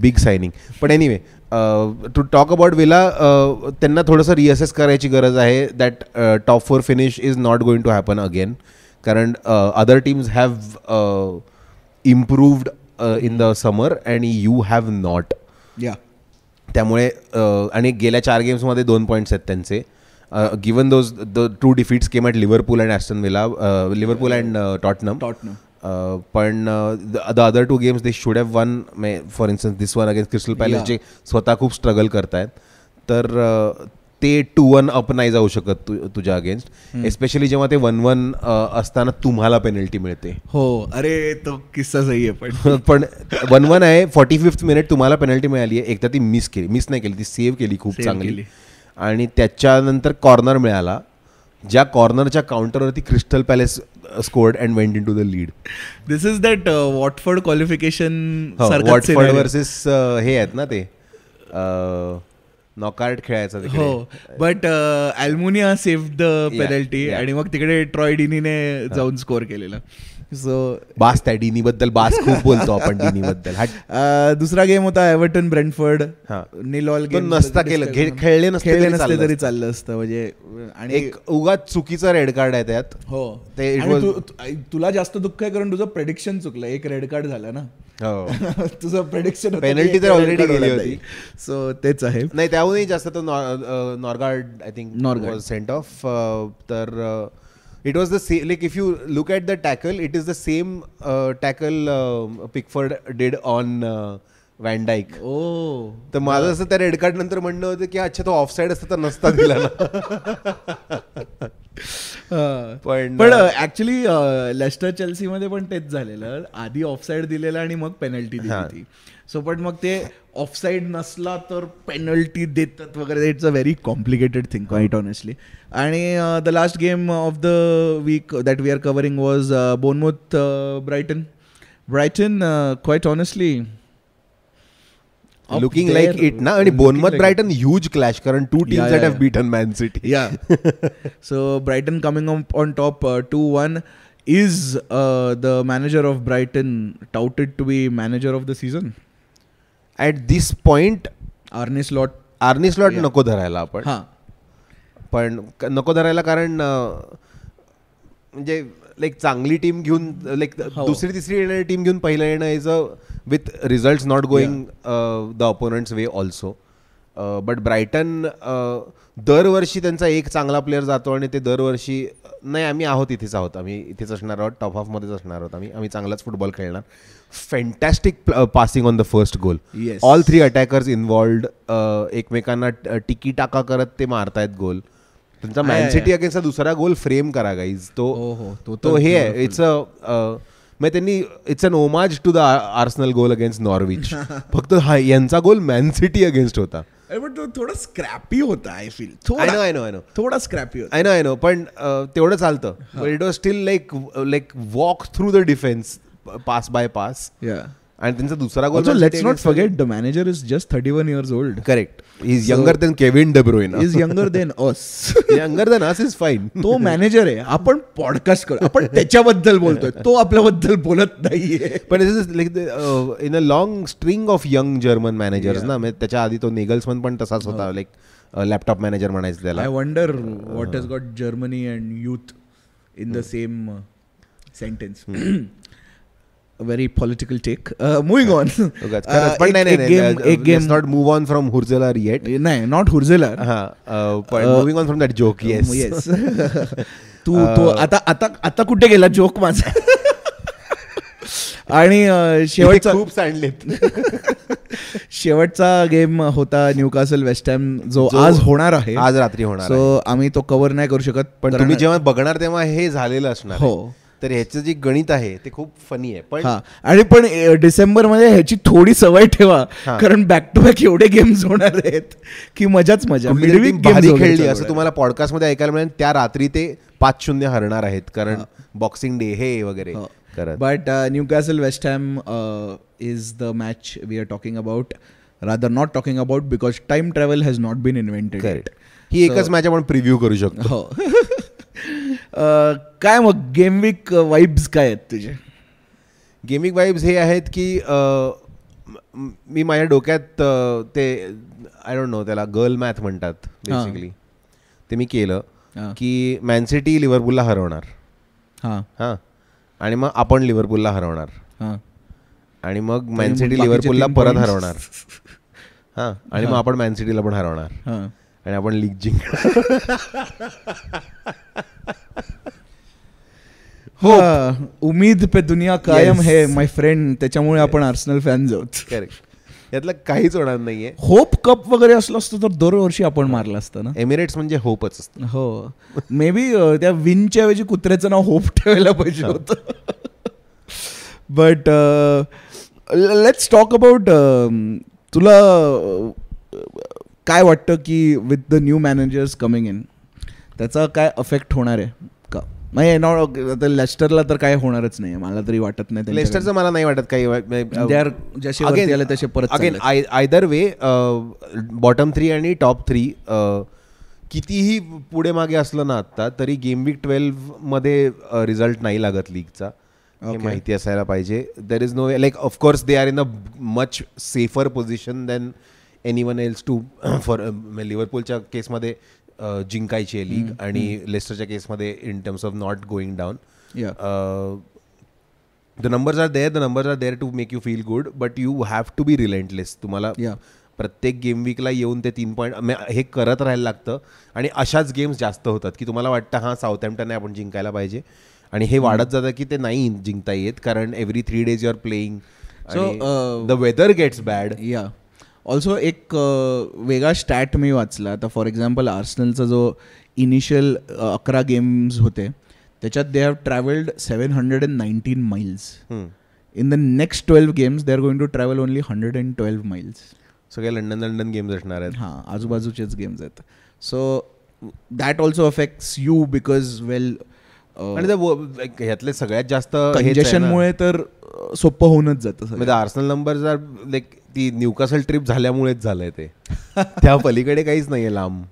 big signing. पण anyway, to talk about Villa, त्यांना थोडंसं रिअसेस करायची गरज आहे. That top 4 finish is not going to happen again. कारण other teams have improved in the summer and you have not. त्यामुळे आणि गेल्या 4 गेम्समध्ये 2 points आहेत त्यांचे. Given those the 2 defeats came at Liverpool and Aston Villa, Liverpool and Tottenham. पण the other 2 games they should have one. For instance this one against crystal palace, जे स्वतः खूप स्ट्रगल करतायत. तर ते 2-1 अप नाही जाऊ शकत तुझ्या अगेन्स्ट, एस्पेशली जेव्हा ते 1-1 असताना तुम्हाला पेनल्टी मिळते. हो, अरे तो किस्सा सही आहे. पण 1-1 आहे, 45th मिनिट तुम्हाला पेनल्टी मिळाली आहे. एकदा ती मिस नाही केली, ती सेव्ह केली खूप चांगली. आणि त्याच्यानंतर कॉर्नर मिळाला, ज्या कॉर्नरच्या काउंटरवरती Crystal Palace scored and went in to the lead. This is that Watford qualification. Watford versus हे आहेत ना ते नॉकआउट खेळायचा. हो, but Almunia save the penalty आणि मग तिकडे ट्रॉय डिनीने जाऊन स्कोर केलेला. सो बास त्या डीनी बद्दल बास खूप बोलतो आपण डीनी बद्दल. दुसरा गेम होता एव्हर्टन ब्रेंटफोर्ड. नील ऑल गेम नसता केलं, खेळले नसते तरी चाललं असतं म्हणजे. आणि एक उगाच चुकीचा रेड कार्ड आहे त्यात. हो ते तुला जास्त दुःख आहे कारण तुझं प्रेडिक्शन चुकलं, एक रेड कार्ड झाला ना. तुझं प्रेडिक्शन पेनल्टी तर ऑलरेडी गेली होती. सो तेच आहे. नाही त्याहूनही जास्त तो Norgaard I think was sent off. तर it was the same, like if you look at the tackle, it is the same tackle Pickford did on Van Dijk. तर माझं असं त्या रेड कार्ड नंतर म्हणणं होतं की अच्छा तो ऑफसाईड असता तर नसता दिला ना. पण ऍक्च्युली लेस्टर चेल्सी मध्ये पण तेच झालेलं, आधी ऑफसाईड दिलेलं आणि मग पेनल्टी दिली होती. सो पण मग ते ऑफसाईड नसला तर पेनल्टी देतात वगैरे. It's a very complicated thing quite honestly. आणि the last game of the week that we are covering was Bournemouth Brighton. Quite honestly looking like it ना. आणि बोर्नमouth ब्रायटन ह्यूज क्लॅश, कारण two teams that have beaten Man City. So Brighton coming on top 2-1. Is the manager of Brighton touted to be manager of the season? At this point Arne Slot नको धरायला आपण. पण नको धरायला कारण म्हणजे लाईक चांगली टीम घेऊन, लाईक दुसरी तिसरी येणारी टीम घेऊन पहिलं येणं is a with results not going the opponents way also. But Brighton दरवर्षी त्यांचा एक चांगला प्लेअर जातो आणि ते दरवर्षी नाही आम्ही आहोत, आम्ही इथेच असणार आहोत, टॉप हाफमध्येच असणार आहोत, आम्ही चांगलाच फुटबॉल खेळणार. Fantastic passing on the first goal. All 3 attackers involved, एकमेकांना टिकी टाका करत ते मारतायत गोल. त्यांचा मॅनसिटी अगेन्स्ट दुसरा गोल फ्रेम करा गाईज. तो हे आहे, it's an homage to the Arsenal goal against Norwich. फक्त यांचा गोल मॅनसिटी अगेन्स्ट होता. बट तो थोडा स्क्रॅपी होता. आय फील आय नो थोडा स्क्रॅपी होता. आय नो पण तेवढं चालतं. But it was still like walk through the defence, pass by pass. आणि त्यांचा दुसरा goal. Let's not forget the manager is just 31 years old. Correct. He is younger than Kevin De Bruyne. Is younger than us. Younger than us is fine. तो मॅनेजर आहे, आपण पॉडकास्ट करू, आपण त्याच्याबद्दल बोलतोय, तो आपल्याबद्दल बोलत नाहीये. पण like in a long string of young German managers ना. त्याच्या आधी तो नेगल्समन पण तसाच होता, लाईक लॅपटॉप मॅनेजर म्हणायचं त्याला. I wonder what has got Germany and youth in the same sentence. Very political take. Moving on. But एक game. Let's not move on from Hurzelar yet. नाही, not Hurzelar. But moving on from that joke. Yes. तू आता कुठे गेला जोक माझा? आणि शेवटचा खूप सांडलेत. शेवटचा गेम होता न्यूकासल वेस्ट हॅम, जो आज होणार आहे, आज रात्री होणार. सो आम्ही तो कव्हर नाही करू शकत. पण तुम्ही जेव्हा बघणार तेव्हा हे झालेलं असणार. हो. तर ह्याचं जे गणित आहे ते खूप फनी आहे. पण आणि पण डिसेंबर मध्ये ह्याची थोडी सवय ठेवा, कारण बॅक टू बॅक एवढे गेम्स होणार आहेत की मजाच मजा. भारी खेळली असं तुम्हाला पॉडकास्ट मध्ये ऐकायला मिळेल. त्या रात्री ते 5-0 हरणार आहेत, कारण बॉक्सिंग डे हे वगैरे. But Newcastle West Ham is the match we are talking about, rather not talking about, because time travel has not been invented. ही एकच मॅच आपण प्रिव्ह्यू करू शकतो. काय मग गेम वीक वाइब्स काय आहेत तुझे? गेम वीक वाइब्स हे आहेत की मी माझ्या डोक्यात ते आय डोंट नो, त्याला गर्ल मॅथ म्हणतात बेसिकली, ते मी केलं की मॅन सिटी लिव्हरपूलला हरवणार. हां. आणि मग आपण लिव्हरपूलला हरवणार. आणि मग मॅन सिटी लिव्हरपूलला परत हरवणार. हां. आणि मग आपण मॅन सिटीला पण हरवणार. आणि आपण लीग जिंकणार. हो, उम्मीद पे दुनिया कायम है माय फ्रेंड. त्याच्यामुळे आपण आर्सेनल फॅन्स आहोत. करेक्ट. यातलं काहीच होणार नाहीये. होप कप वगैरे असलं असतं तर दरवर्षी आपण मारलं असतं ना. एमिरेट्स म्हणजे होपच असतं. हो, मे बी त्या विनच्या ऐवजी कुत्र्याचं नाव होप ठेवायला पाहिजे होतं. बट लेट्स टॉक अबाउट, तुला काय वाटतं की with the new managers coming in त्याचा काय अफेक्ट होणार आहे का? म्हणजे लेस्टरला तर काय होणारच नाही, मला तरी वाटत नाही. लेस्टरचं मला नाही वाटत काही. जसे परत अगेन आयदर वे बॉटम 3 आणि टॉप 3 कितीही पुढे मागे असलं ना आत्ता, तरी गेम वीक 12 मध्ये रिझल्ट नाही लागत लीगचा. हे माहिती असायला पाहिजे. There is no way, like of course they are in a much safer position than anyone else to for लिव्हरपूलच्या केसमध्ये जिंकायची आहे लीग आणि लेस्टरच्या केसमध्ये in terms of not going down. The numbers are there to make you feel good, but you have to be relentless. तुम्हाला प्रत्येक गेम वीकला येऊन ते 3 पॉईंट हे करत राहायला लागतं आणि अशाच गेम्स जास्त होतात की तुम्हाला वाटतं हां साऊथहॅम्प्टन आपण जिंकायला पाहिजे आणि हे वाढत जातं की ते नाही जिंकता येत कारण every 3 days you are playing. So the weather gets bad. Also एक वेगळा स्टॅट मी वाचला. तर फॉर एक्झाम्पल आर्सेनलचा जो इनिशियल 11 गेम्स होते त्याच्यात they have travelled 719 miles. In the next 12 games they are going to travel only 112 miles. सगळे लंडन गेम्स असणार आहेत. हां, आजूबाजूचेच गेम्स आहेत. So that also affects you because well आणि ह्यातले सगळ्यात जास्त कंजेशनमुळे तर सोपं होऊनच जातं. म्हणजे आर्सेनल नंबर्स आर लाईक ती न्यूकासल ट्रिप झाल्यामुळेच झालंय ते. त्या पलीकडे काहीच नाहीये लांब.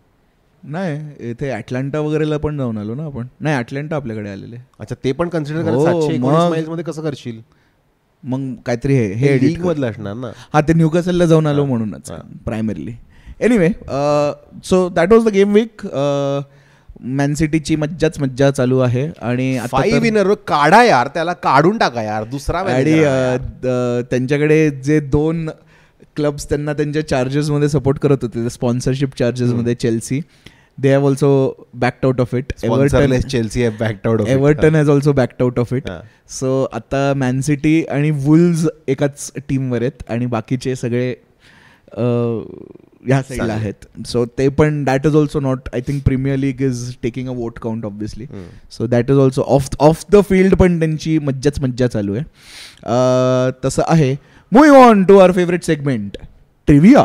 नाही, इथे अटलांटा वगैरेला पण जाऊन आलो ना आपण. नाही, अटलांटा आपल्याकडे आलेले. अच्छा, ते पण कन्सिडर कर. 719 miles मध्ये कसं करशील मग? काहीतरी हे लीग मधलं असणार ना. हा, ते न्यूकासलला जाऊन आलो म्हणूनच primarily. Anyway, so that was the game week. Man सिटीची मज्जा चालू आहे आणि 5 in a row काढा यार, त्याला काढून टाका यार दुसरा. आणि त्यांच्याकडे जे 2 क्लब्स त्यांना त्यांच्या चार्जेसमध्ये सपोर्ट करत होते, स्पॉन्सरशिप चार्जेसमध्ये, Chelsea, they have also backed out of it. Chelsea have backed out of Everton has also backed out of it. So आता मॅन सिटी आणि वुल्व्स एकाच टीमवर आहेत आणि बाकीचे सगळे ह्या साईडला आहेत. सो ते पण that is also not, I think premier league is taking a vote count obviously. So that is also off the field पण त्यांची मज्जा चालू आहे. तसं आहे. Moving on to our favourite segment, trivia.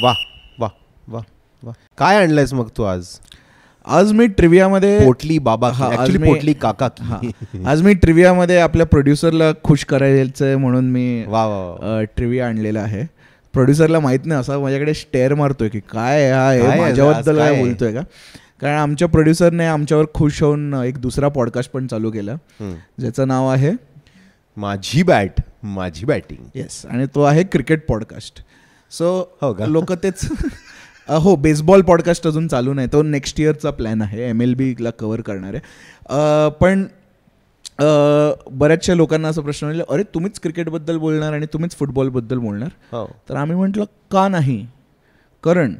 वा वा वा वा. काय आणलंयस मग तू आज? आज मी ट्रिव्हियामध्ये पोटली बाबा, पोटली काका. आज मी ट्रिव्हियामध्ये आपल्या प्रोड्युसरला खुश करायचं म्हणून मी ट्रिव्हिया आणलेला आहे. प्रोड्युसरला माहित नाही, असा माझ्याकडे स्टेअर मारतोय की काय माझ्याबद्दल काय बोलतोय का. कारण आमच्या प्रोड्युसरने आमच्यावर खुश होऊन एक दुसरा पॉडकास्ट पण चालू केला ज्याचं नाव आहे माझी बॅटिंग. येस, आणि तो आहे क्रिकेट पॉडकास्ट. सो लोक तेच हो, बेसबॉल पॉडकास्ट अजून चालू नाही, तो नेक्स्ट इयरचा प्लॅन आहे, MLB-ला कव्हर करणार आहे. पण बऱ्याचशा लोकांना असा प्रश्न आला, अरे तुम्हीच क्रिकेटबद्दल बोलणार आणि तुम्हीच फुटबॉलबद्दल बोलणार. तर आम्ही म्हटलं का नाही, कारण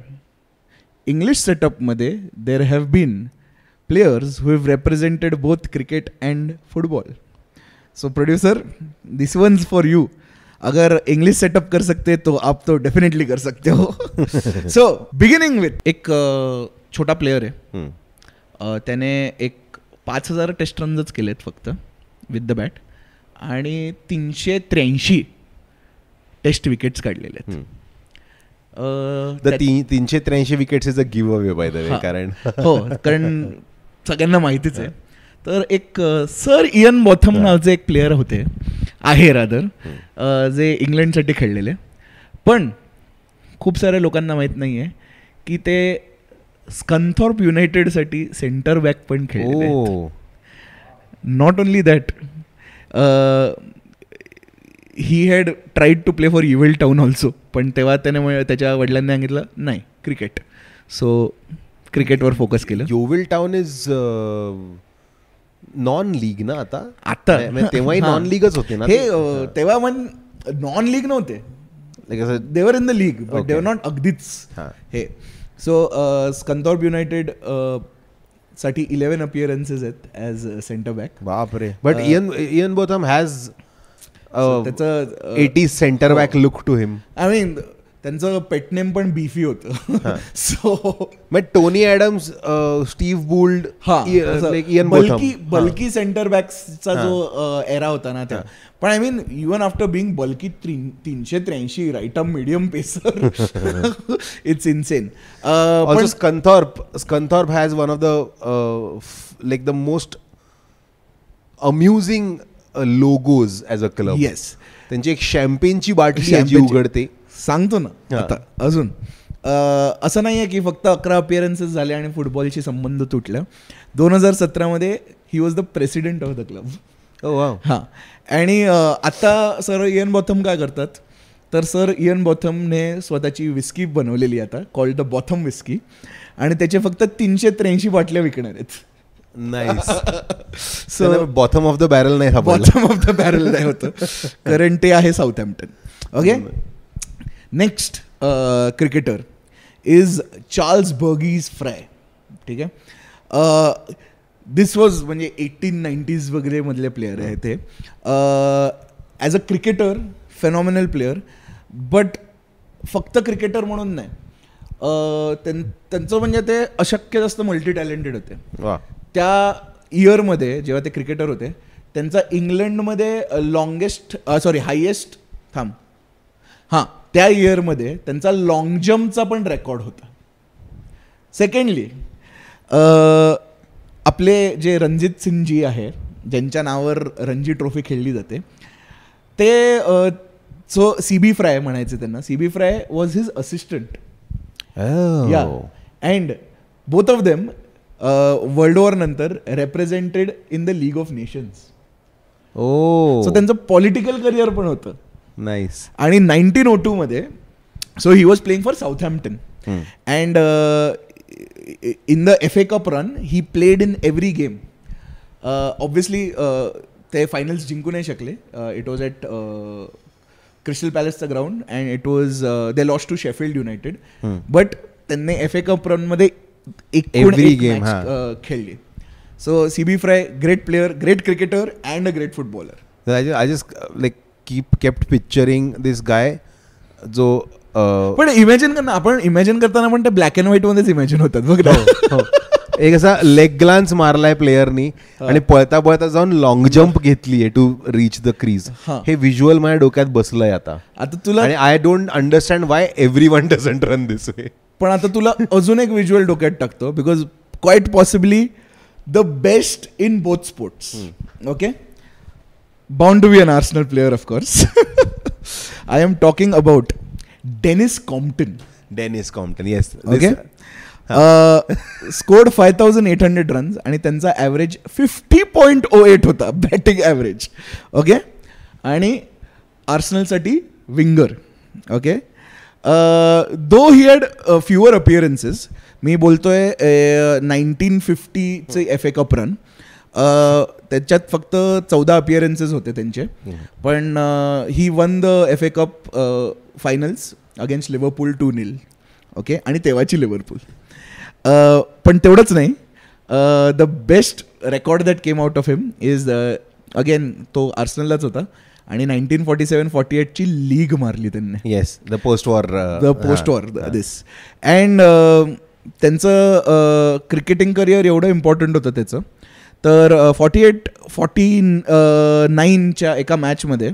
इंग्लिश सेटअपमध्ये there have been players who have represented both cricket and football. So producer, this one's for you. अगर इंग्लिश सेटअप कर सकते तो आप तो डेफिनेटली कर सकते हो. सो बिगिनिंग विथ एक छोटा प्लेयर आहे, त्याने एक 5,000 टेस्ट रन्सच केलेत फक्त विथ द बॅट आणि 383 टेस्ट विकेट्स काढलेले आहेत. 383 wickets is a give away by the वे. कारण हो, कारण सगळ्यांना माहितीच आहे. तर एक सर इयन बॉथम नावाचे एक प्लेयर होते, आहे रादर, जे इंग्लंडसाठी खेळलेले. पण खूप साऱ्या लोकांना माहीत नाही आहे की ते स्कन्थॉर्प युनायटेडसाठी सेंटर बॅक पण खेळले. Not only that, he had tried to play for Yeovil Town also. पण तेव्हा त्याने त्याच्या वडिलांनी सांगितलं नाही, क्रिकेट. सो क्रिकेटवर फोकस केलं. Yeovil Town is non league ना आता तेव्हाही नॉन लीगच होते ना. हे तेव्हा पण नॉन लीग नव्हते, they were in the league but they were not अगदीच हे. सो स्कन्थॉर्प युनायटेड साठी 11 appearances आहेत ॲज सेंटर बॅक. बापरे. बट इयन बोथम हॅज त्याचं 80s centre back look to him. I mean त्यांचं पेटनेम पण बीफी होतं. सो मग Tony Adams, Steve Bould, bulky centre बॅक्सचा जो एरा होता ना त्या. पण I mean even after being bulky 383 right up medium pacer, it's insane. पण Scunthorpe has one of the like the most amusing logos as a club. Yes, त्यांची एक शॅम्पेनची बाटली जी उघडते. सांगतो ना आता अजून असं नाही आहे की फक्त 11 appearances झाले आणि फुटबॉलशी संबंध तुटला. 2017 he was the president of the club. हां. आणि आता सर इयन बॉथम काय करतात, तर सर इयन बॉथमने स्वतःची विस्की बनवलेली आता कॉल्ड द बॉथम विस्की, आणि त्याचे फक्त 383 बाटल्या विकणार आहेत. Nice. So Botham of the barrel नाही, बॉथम ऑफ द बॅरल नाही होतं, कारण ते आहे Southampton. Okay. Next cricketer is Charles Burgess Fry. ठीक आहे. दिस वॉज म्हणजे 1890s वगैरे मधले प्लेयर आहे ते. As a cricketer phenomenal player, but फक्त क्रिकेटर म्हणून नाही, त्यांचं म्हणजे ते अशक्य जास्त मल्टी टॅलेंटेड होते. त्या इयरमध्ये जेव्हा ते क्रिकेटर होते, त्यांचा इंग्लंडमध्ये हायेस्ट त्या इयरमध्ये त्यांचा लॉंग जम्पचा पण रेकॉर्ड होता. सेकंडली आपले जे रणजित सिंगजी आहे, ज्यांच्या नावावर रणजी ट्रॉफी खेळली जाते, ते सो CB फ्राय म्हणायचे त्यांना. CB Fry was his assistant. Yeah, and both of them world war नंतर represented in the League of Nations. So त्यांचं पॉलिटिकल करिअर पण होतं. नाईस. आणि 1902 मध्ये so he was playing for Southampton, and in the FA cup run he played in every game. Obviously ते फायनल्स जिंकू नाही शकले. इट वॉज ॲट क्रिस्टल पॅलेसचा ground, and it was they lost to Sheffield United, but त्यांनी FA कप रन मध्ये एव्हरी गेम खेळली. So CB fry, great player, great cricketer and a great footballer. I just like kept picturing this guy जो पण इमॅजिन कर ना, आपण इमॅजिन करताना पण ते ब्लॅक अँड व्हाईट मध्येच इमॅजिन होतात बघ ना. एक असा लेग ग्लान्स मारलाय प्लेयरनी आणि पळता पळता जाऊन लॉंग जम्प घेतलीये टू रीच द क्रीज. हे व्हिज्युअल माझ्या डोक्यात बसलंय आता तुला. आणि I don't understand why everyone doesn't run this way. पण आता तुला अजून एक व्हिज्युअल डोक्यात टाकतो, because quite possibly the best in both sports. Okay. Bound to be an Arsenal player, of course. I am talking about Dennis Compton. Yes. Okay. Scored 5,800 runs आणि त्यांचा ॲव्हरेज 50.08 होता, बॅटिंग ॲव्हरेज. ओके. आणि आर्सेनलसाठी winger. Okay. Though he had fewer appearances. मी बोलतोय 1950चे FA कप रन, त्याच्यात फक्त 14 अपिअरन्सेस होते त्यांचे, पण he won the FA cup finals against Liverpool 2-0. Okay. आणि तेव्हाची लिव्हरपूल. पण तेवढंच नाही, the best record that came out of him is again तो आर्सेनललाच होता, आणि 1947-48ची लीग मारली त्यांनी. Yes, the post war this. And त्यांचं क्रिकेटिंग करिअर एवढं इम्पॉर्टंट होतं त्याचं, तर 48-49च्या एका मॅचमध्ये,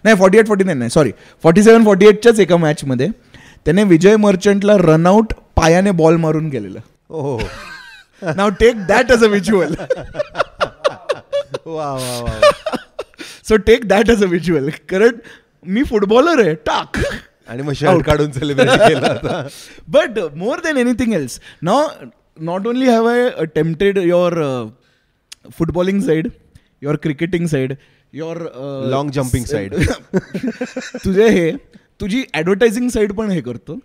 नाही 48-49 नाही, सॉरी 47-48च्याच एका मॅचमध्ये त्याने विजय मर्चंटला रनआउट पायाने बॉल मारून गेलेलं. Now take that as a visual. So take that as a visual, कारण मी फुटबॉलर आहे टाक, आणि मग शर्ट काढून सेलिब्रेट केलं. But more than anything else, now not only have I attempted your footballing side, your cricketing side, your long jumping side, तुझी ॲडव्हर्टायझिंग साइड पण हे करतो.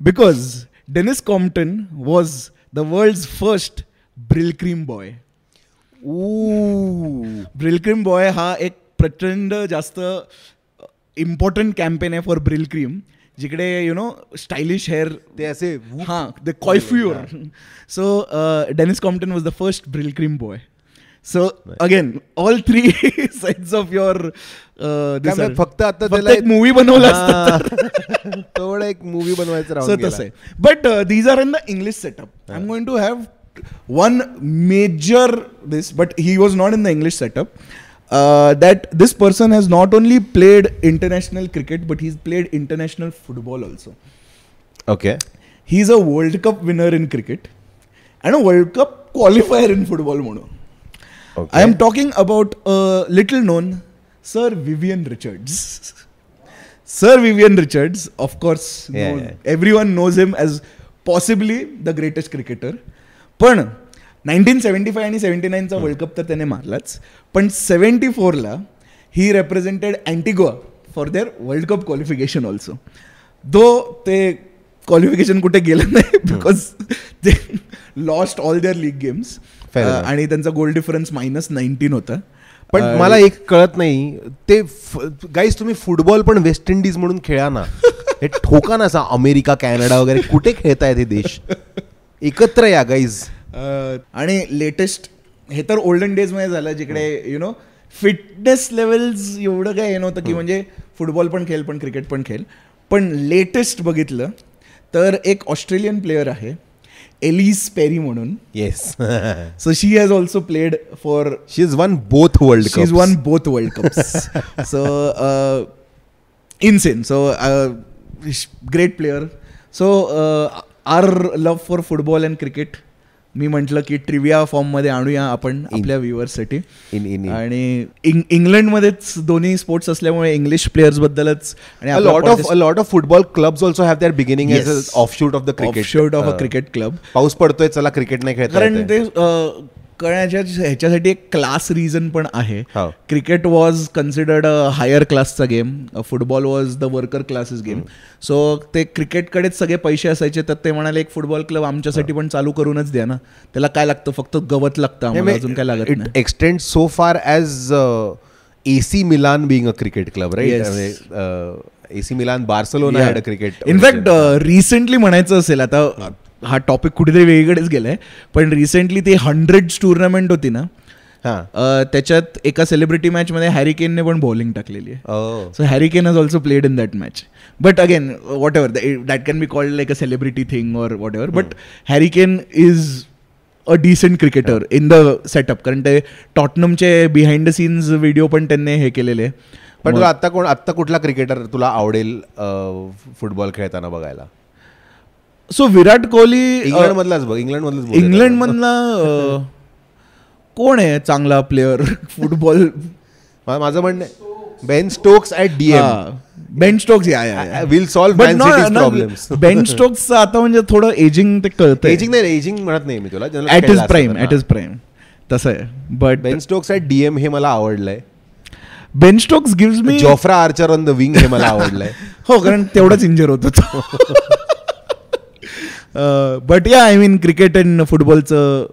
Because Denis Compton was the world's first Brylcreem boy. Brylcreem boy हा एक प्रचंड जास्त इम्पॉर्टंट कॅम्पेन आहे फॉर ब्रिल क्रीम, जिकडे स्टायलिश हेअर ते असे they coiffure. So Denis Compton was the first Brylcreem boy. So again all 3 sides of your फक्त आता त्याला एक मूवी बनवला तेवढं एक मूवी बनवायचं राहून गेलं. तसं आहे. But these are in the English setup. I am going to have one major this, but he was not in the English setup. That this person has not only played international cricket, but he's played international football also. Okay. He's a World Cup winner in cricket and a World Cup qualifier in football mono. Okay. I am talking about a little known Sir Vivian Richards. Sir Vivian Richards, of course, everyone knows him as possibly the greatest cricketer. But 1975 आणि 79चा वर्ल्ड कप तर त्याने मारलाच, पण 74ला he represented Antigua for their World Cup qualification also. Though ते क्वालिफिकेशन कुठे गेलं नाही बिकॉज ते lost all their league games आणि त्यांचा गोल डिफरन्स -19 होता. पण मला एक कळत नाही ते गाईज, तुम्ही फुटबॉल पण वेस्ट इंडिज म्हणून खेळा ना, हे ठोका ना असा अमेरिका कॅनडा वगैरे कुठे खेळतायत हे देश, एकत्र या गाईज. आणि लेटेस्ट हे तर ओल्डन डेज मध्ये झालं जिकडे यु नो फिटनेस लेवल्स एवढं काय हे नव्हतं की म्हणजे फुटबॉल पण खेळ पण क्रिकेट पण खेळ. पण लेटेस्ट बघितलं तर एक ऑस्ट्रेलियन प्लेयर आहे एलिस पेरी म्हणून. Yes. So she has also played for, she is won both World Cup, she is won both World Cups. So insane. So great player. So our love for football and cricket मी म्हटलं की ट्रिव्हिया फॉर्ममध्ये आणूया आपण आपल्या व्ह्युअर्ससाठी. आणि इंग्लंडमध्येच दोन्ही स्पोर्ट्स असल्यामुळे इंग्लिश प्लेयर्स बद्दलच. आणि a lot of football clubs also have their beginning as an offshoot of the cricket. Offshoot of a cricket club. पाऊस पडतोय चला क्रिकेट नाही खेळता. कारण ते कळण्याच्या ह्याच्यासाठी एक क्लास रिझन पण आहे. Cricket was considered a higher क्लासचा गेम, football was the worker classes game. सो ते क्रिकेटकडेच सगळे पैसे असायचे, तर ते म्हणाले एक फुटबॉल क्लब आमच्यासाठी पण चालू करूनच द्या ना, त्याला काय लागतं फक्त गवत लागतं आम्हाला, अजून काय लागत नाही. इट एक्सटेंड सो फार as AC Milan being a cricket club, right? AC Milan, Barcelona had a cricket. In fact recently म्हणायचं असेल, आता हा टॉपिक कुठेतरी वेगळीकडेच गेलाय, पण रिसेंटली ती 100 टुर्नामेंट होती ना, त्याच्यात एका सेलिब्रिटी मॅच मध्ये हॅरी केनने पण बॉलिंग टाकलेली आहे. So Harry Kane has also played in that match. But again whatever that can be called like a celebrity thing or whatever. But Harry Kane is a decent cricketer in the setup, कारण ते टॉटनमचे बिहाइंड द सीन्स व्हिडिओ पण त्यांनी हे केलेले. पण तुला आत्ता कुठला क्रिकेटर तुला आवडेल फुटबॉल खेळताना बघायला? सो विराट कोहली इंग्लंड मधला कोण आहे चांगला प्लेअर फुटबॉल? माझं म्हणणं Ben Stokes at DM. Ben Stokes yeah will solve Man City's problems. Ben स्टोक्सचं आता म्हणजे थोडं एजिंग ते कळतं. एजिंग म्हणत नाही मी तुला, ॲट इज प्राईम तसं आहे. But Ben Stokes at DM हे मला आवडलंय. Ben Stokes gives me Jofra Archer on the wing हे मला आवडलंय. हो, कारण तेवढंच इंजर होत होतो. But yeah I mean cricket and फुटबॉलचं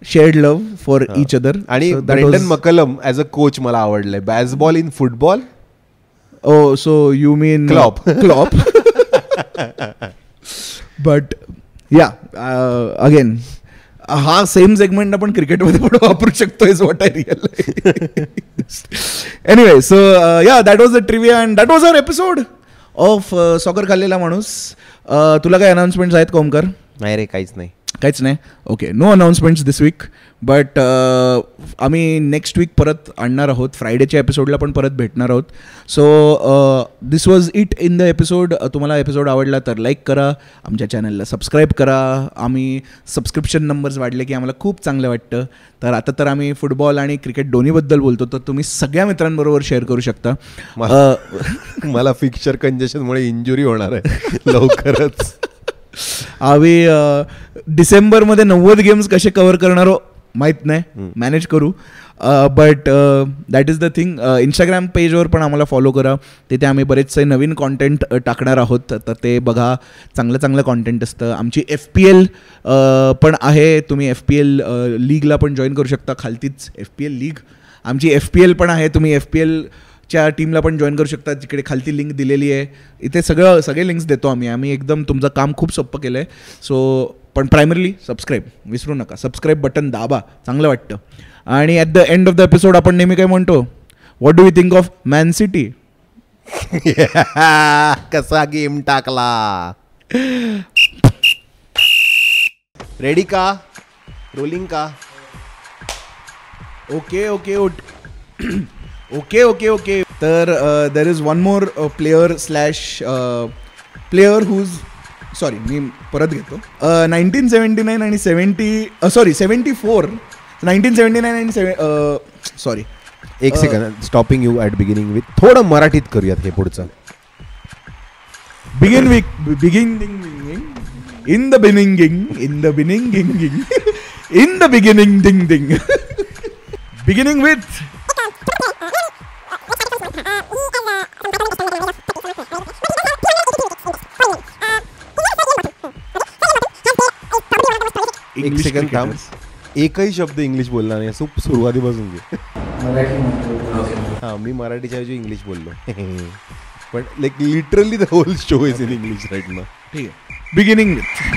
shared love for each other. आणि Brendon McCullum as a coach मला आवडलंय. Bazball in football. Oh, so you mean Klopp. But yeah, again, हा सेम सेगमेंट आपण क्रिकेटमध्ये पण वापरू शकतो is what I realise. Anyway, so yeah that was the trivia and that was our episode of soccer खाल्लेला माणूस. तुला काय अनाउन्समेंट्स आहेत ओमकार? नाही रे, काहीच नाही. Okay, no announcements this week. But आम्ही नेक्स्ट वीक परत आणणार आहोत, फ्रायडेच्या एपिसोडला पण परत भेटणार आहोत. So this was it in the episode. तुम्हाला एपिसोड आवडला तर लाईक करा, आमच्या चॅनलला सबस्क्राईब करा. आम्ही सबस्क्रिप्शन नंबर्स वाढले की आम्हाला खूप चांगलं वाटतं. तर आता तर आम्ही फुटबॉल आणि क्रिकेट दोन्हीबद्दल बोलतो, तर तुम्ही सगळ्या मित्रांबरोबर शेअर करू शकता. मला फिक्चर कंजेशनमुळे इंजुरी होणार आहे लवकरच. आम्ही डिसेंबरमध्ये 90 गेम्स कसे कव्हर करणार माहीत नाही, मॅनेज करू. But that is the thing. Instagram पेजवर पण आम्हाला फॉलो करा, तिथे आम्ही बरेचसे नवीन कॉन्टेंट टाकणार आहोत, तर ते बघा. चांगलं कॉन्टेंट असतं. आमची FPL पण आहे, तुम्ही FPL लीगला पण जॉईन करू शकता. खालतीच FPL लीग, आमची FPL पण आहे, तुम्ही FPL च्या टीमला पण जॉईन करू शकता. तिकडे खालती लिंक दिलेली आहे. इथे सगळे लिंक्स देतो आम्ही एकदम तुमचं काम खूप सोपं केलं आहे. सो पण प्रायमरली सबस्क्राईब विसरू नका. सबस्क्राईब बटन दाबा, चांगलं वाटतं. आणि at the end of the episode आपण नेहमी काय म्हणतो, what do you think of Man City? कसा गेम टाकला. रेडी का? रोलिंग का? ओके. तर there is one more player whose sorry मी परत घेतो. 1979 आणि 74 1979 आणि सॉरी एक second, stopping you at beginning with थोडं मराठीत करूयात हे पुढचं. Beginning in the beginning ding ding beginning with एक सेकंड थांब, एकही शब्द इंग्लिश बोलला नाही असं सुरुवातीपासून घे. हा, मी मराठीच्या ऐवजी इंग्लिश बोललो. पण like literally the whole show is in English right now. ठीक आहे. Beginning with